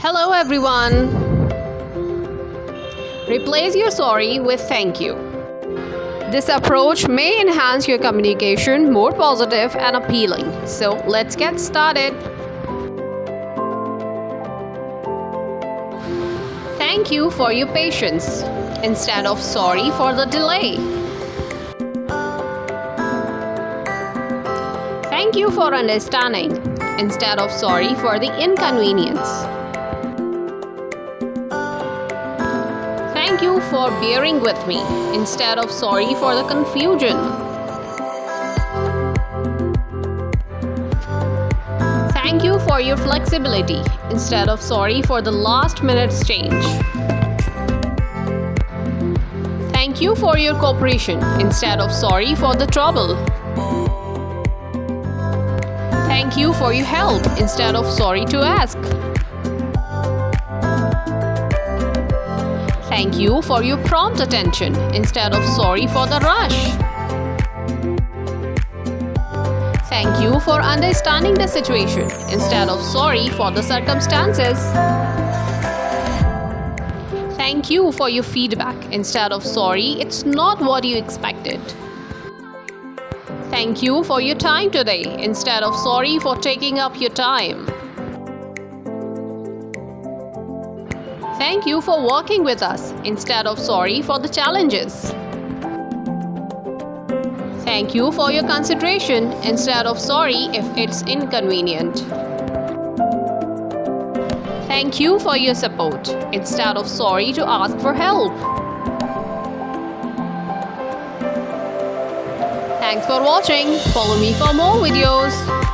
Hello everyone. Replace your sorry with thank you. This approach may enhance your communication more positive and appealing. So let's get started. Thank you for your patience instead of sorry for the delay. Thank you for understanding instead of sorry for the inconvenience. Thank you for bearing with me instead of sorry for the confusion. Thank you for your flexibility instead of sorry for the last minute's change. Thank you for your cooperation instead of sorry for the trouble. Thank you for your help instead of sorry to ask. Thank you for your prompt attention instead of sorry for the rush. Thank you for understanding the situation instead of sorry for the circumstances. Thank you for your feedback instead of sorry it's not what you expected. Thank you for your time today instead of sorry for taking up your time. Thank you for working with us instead of sorry for the challenges. Thank you for your consideration instead of sorry if it's inconvenient. Thank you for your support instead of sorry to ask for help. Thanks for watching. Follow me for more videos.